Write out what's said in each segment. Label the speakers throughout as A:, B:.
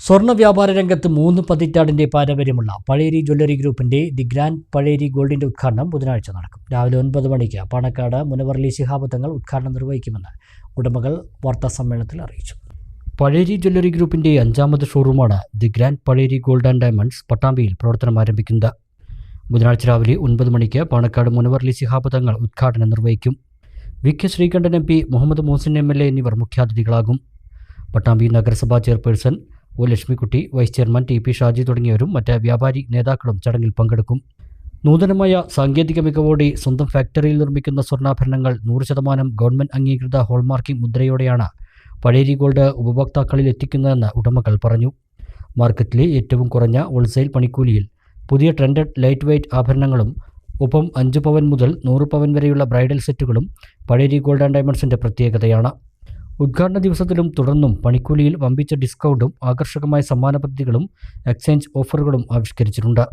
A: സ്വർണ്ണ വ്യാപാര രംഗത്ത് 3 പതിറ്റാണ്ടിന്റെ പാരമ്പര്യമുള്ള പഴേരി ജ്വല്ലറി ഗ്രൂപ്പിന്റെ ദി ഗ്രാൻഡ് പഴേരി ഗോൾഡിന്റെ ഉദ്ഘാടനം ബുധനാഴ്ച നടക്കും. രാവിലെ 9 മണിക്ക് പാണക്കാട് മുനവർ അലി ശിഹാബ് തങ്ങൾ ഉദ്ഘാടനം നിർവഹിക്കുമെന്ന് ഉടമകൾ വാർത്താസമ്മേളനത്തിൽ അറിയിച്ചു. പഴേരി ജ്വല്ലറി ഗ്രൂപ്പിന്റെ 5ാമത് ഷോറൂമാണ് the grand Pazheri gold and diamonds പട്ടാമ്പിയിൽ പ്രവർത്തനം ആരംഭിക്കുന്നത്. ബുധനാഴ്ച രാവിലെ 9 മണിക്ക് പാണക്കാട് മുനവർ അലി ശിഹാബ് തങ്ങൾ ഉദ്ഘാടനം നിർവഹിക്കും. V K Sreekandan MP, Muhammad Mohsin MLA എന്നിവർ മുഖ്യാതിഥികളാകും. പട്ടാമ്പി നഗരസഭാ chairperson O Lakshmikutty, vice chairman TP Shaji തുടങ്ങിയവരും മറ്റ് വ്യാപാരി നേതാക്കളും ചടങ്ങിൽ പങ്കെടുക്കും. നൂതനമായ സാങ്കേതിക മികവോടെ സ്വന്തം ഫാക്ടറിയിൽ നിർമ്മിക്കുന്ന സ്വർണ്ണാഭരണങ്ങൾ 100% ഗവൺമെന്റ് അംഗീകൃത ഹോൾമാർക്കിംഗ് മുദ്രയോടെയാണ് പഴേരി ഗോൾഡ് ഉപഭോക്താക്കളിൽ എത്തിക്കുന്നതെന്ന് ഉടമകൾ പറഞ്ഞു. മാർക്കറ്റിലെ ഏറ്റവും കുറഞ്ഞ ഹോൾസെയിൽ പണിക്കൂലിയിൽ പുതിയ ട്രെൻഡഡ് ലൈറ്റ് വെയ്റ്റ് ആഭരണങ്ങളും ഒപ്പം 5 പവൻ മുതൽ 100 പവൻ വരെയുള്ള ബ്രൈഡൽ സെറ്റുകളും പഴേരി ഗോൾഡ് ആൻഡ് ഡയമണ്ട്സിന്റെ പ്രത്യേകതയാണ്. ഉദ്ഘാടന ദിവസത്തിലും തുടർന്നും പണിക്കൂലിയിൽ വമ്പിച്ച ഡിസ്കൗണ്ടും ആകർഷകമായ സമ്മാന പദ്ധതികളും എക്സ്ചേഞ്ച് ഓഫറുകളും ആവിഷ്കരിച്ചിട്ടുണ്ട്.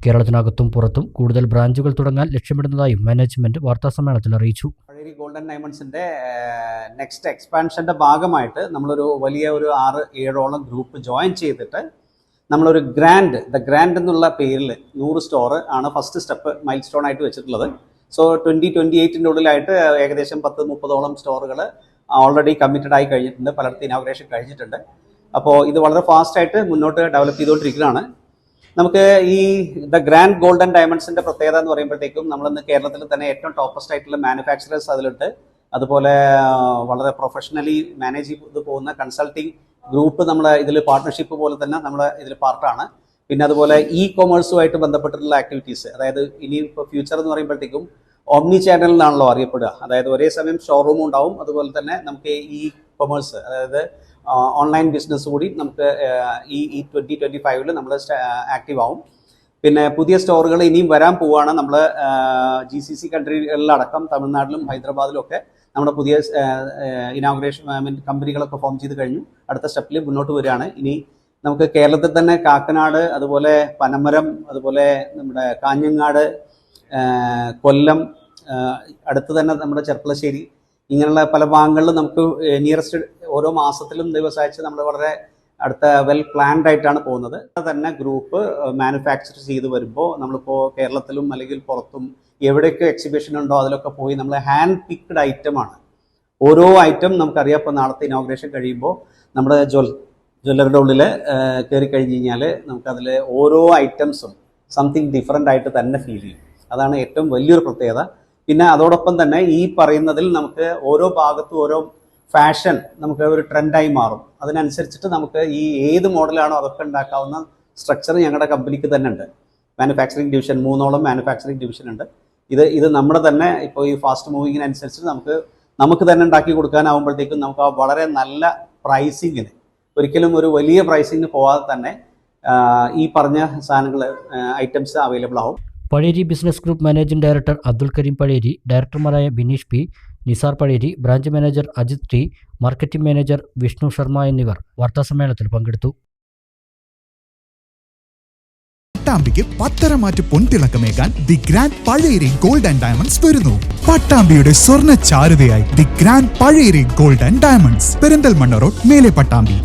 A: കേരളത്തിനകത്തും പുറത്തും കൂടുതൽ ബ്രാഞ്ചുകൾ തുടങ്ങാൻ ലക്ഷ്യമിടുന്നതായും മാനേജ്മെന്റ് വാർത്താസമ്മേളനത്തിൽ അറിയിച്ചു.
B: പഴേരി ഗോൾഡ് ആൻഡ് ഡയമണ്ട്സിന്റെ നെക്സ്റ്റ് എക്സ്പാൻഷന്റെ ഭാഗമായിട്ട് നമ്മളൊരു വലിയ 6-7ഓളം ഗ്രൂപ്പ് ജോയിൻ ചെയ്തിട്ട് നമ്മളൊരു ദ ഗ്രാൻഡ് എന്നുള്ള പേരിൽ 100 സ്റ്റോർ ആണ് ഫസ്റ്റ് സ്റ്റെപ്പ് മൈൽ സ്റ്റോൺ ആയിട്ട് വെച്ചിട്ടുള്ളത്. സോ 2028 ഉള്ളിലായിട്ട് ഏകദേശം 10-30ഓളം സ്റ്റോറുകൾ ഓൾറെഡി കമ്മിറ്റഡ് ആയി കഴിഞ്ഞിട്ടുണ്ട്. പലയിടത്തും ഇനോഗ്രേഷൻ കഴിഞ്ഞിട്ടുണ്ട്. അപ്പോൾ ഇത് വളരെ ഫാസ്റ്റായിട്ട് മുന്നോട്ട് ഡെവലപ്പ് ചെയ്തുകൊണ്ടിരിക്കുന്നതാണ്. നമുക്ക് ഈ ദ ഗ്രാൻഡ് ഗോൾഡ് ആൻഡ് ഡയമണ്ട്സിന്റെ പ്രത്യേകത എന്ന് പറയുമ്പോഴത്തേക്കും നമ്മളിന്ന് കേരളത്തിൽ തന്നെ ഏറ്റവും ടോപ്പസ്റ്റ് ആയിട്ടുള്ള മാനുഫാക്ചറേഴ്സ് അതിലുണ്ട്. അതുപോലെ വളരെ പ്രൊഫഷണലി മാനേജ് ചെയ്ത് പോകുന്ന കൺസൾട്ടിങ് ഗ്രൂപ്പ് നമ്മളെ ഇതിൽ പാർട്ട്ണർഷിപ്പ് പോലെ തന്നെ നമ്മളെ ഇതിൽ പാർട്ടാണ്. പിന്നെ അതുപോലെ കൊമേഴ്സുമായിട്ട് ബന്ധപ്പെട്ടിട്ടുള്ള ആക്ടിവിറ്റീസ്, അതായത് ഇനി ഇപ്പോൾ ഫ്യൂച്ചർ എന്ന് പറയുമ്പോഴത്തേക്കും ഓംനി ചാനലിലാണല്ലോ അറിയപ്പെടുക. അതായത് ഒരേ സമയം ഷോറൂം ഉണ്ടാവും, അതുപോലെ തന്നെ നമുക്ക് കൊമേഴ്സ്, അതായത് ഓൺലൈൻ ബിസിനസ് കൂടി നമുക്ക് ഈ 2025 നമ്മൾ ആക്റ്റീവ് ആവും. പിന്നെ പുതിയ സ്റ്റോറുകൾ ഇനിയും വരാൻ പോവുകയാണ്. നമ്മൾ GCC കൺട്രികളിലടക്കം തമിഴ്നാട്ടിലും ഹൈദരാബാദിലും ഒക്കെ നമ്മുടെ പുതിയ ഇനോഗ്രേഷൻ കമ്പനികളൊക്കെ ഫോം ചെയ്ത് കഴിഞ്ഞു. അടുത്ത സ്റ്റെപ്പിൽ മുന്നോട്ട് വരികയാണ്. ഇനി നമുക്ക് കേരളത്തിൽ തന്നെ കാക്കനാട്, അതുപോലെ പനമരം, അതുപോലെ നമ്മുടെ കാഞ്ഞങ്ങാട്, കൊല്ലം, അടുത്ത് തന്നെ നമ്മുടെ ചെർപ്പളശ്ശേരി, ഇങ്ങനെയുള്ള പല ഭാഗങ്ങളിലും നമുക്ക് നിയറസ്റ്റ് ഓരോ മാസത്തിലും ദിവസമായിട്ട് നമ്മൾ വളരെ അടുത്ത വെൽ പ്ലാൻഡ് ആയിട്ടാണ് പോകുന്നത്. തന്നെ ഗ്രൂപ്പ് മാനുഫാക്ചർ ചെയ്ത് വരുമ്പോൾ നമ്മളിപ്പോൾ കേരളത്തിലും അല്ലെങ്കിൽ പുറത്തും എവിടെയൊക്കെ എക്സിബിഷൻ ഉണ്ടോ അതിലൊക്കെ പോയി നമ്മൾ ഹാൻഡ് പിക്ഡ് ഐറ്റമാണ്. ഓരോ ഐറ്റം നമുക്കറിയാം. ഇപ്പോൾ നാളത്തെ ഇനോഗ്രേഷൻ കഴിയുമ്പോൾ നമ്മുടെ ജ്വല്ലറിയുടെ ഉള്ളിൽ കയറി കഴിഞ്ഞ് കഴിഞ്ഞാൽ നമുക്കതിൽ ഓരോ ഐറ്റംസും സംതിങ് ഡിഫറെൻ്റ് ആയിട്ട് തന്നെ ഫീൽ ചെയ്യും. അതാണ് ഏറ്റവും വലിയൊരു പ്രത്യേകത. പിന്നെ അതോടൊപ്പം തന്നെ ഈ പറയുന്നതിൽ നമുക്ക് ഓരോ ഭാഗത്തും ഓരോ ഫാഷൻ നമുക്ക് ഒരു ട്രെൻഡായി മാറും. അതിനനുസരിച്ചിട്ട് നമുക്ക് ഈ ഏത് മോഡലാണോ അതൊക്കെ ഉണ്ടാക്കാവുന്ന സ്ട്രക്ചർ ഞങ്ങളുടെ കമ്പനിക്ക് തന്നെ ഉണ്ട്. മാനുഫാക്ചറിങ് ഡിവിഷൻ 3ഓളം മാനുഫാക്ചറിങ് ഡിവിഷൻ ഉണ്ട്. ഇത് നമ്മുടെ തന്നെ ഇപ്പോൾ ഈ ഫാസ്റ്റ് മൂവിങ്ങിനനുസരിച്ച് നമുക്ക് തന്നെ ഉണ്ടാക്കി കൊടുക്കാനാവുമ്പോഴത്തേക്കും നമുക്ക് ആ വളരെ നല്ല പ്രൈസിങ്ങിന്, ഒരിക്കലും ഒരു വലിയ പ്രൈസിങ്ങിന് പോവാതെ തന്നെ ഈ പറഞ്ഞ സാധനങ്ങൾ ഐറ്റംസ് അവൈലബിൾ ആവും.
A: Pazheri business group managing director Abdul Kareem Pazheri, ഡയറക്ടർമാരായ Bineesh P, Nisar Pazheri, branch manager Ajith T, marketing manager Vishnu Sharma എന്നിവർ വാർത്താസമ്മേളനത്തിൽ പങ്കെടുത്തു.
C: പട്ടാമ്പിക്ക് പത്തരമാറ്റ് പൊൻതിളക്കമേകാൻ the grand Pazheri gold and diamonds വരുന്നു. പട്ടാമ്പിയുടെ സ്വർണ്ണ ചാരുതയായി the grand Pazheri gold and diamonds, Perinthalmanna road, മേലെ പട്ടാമ്പി.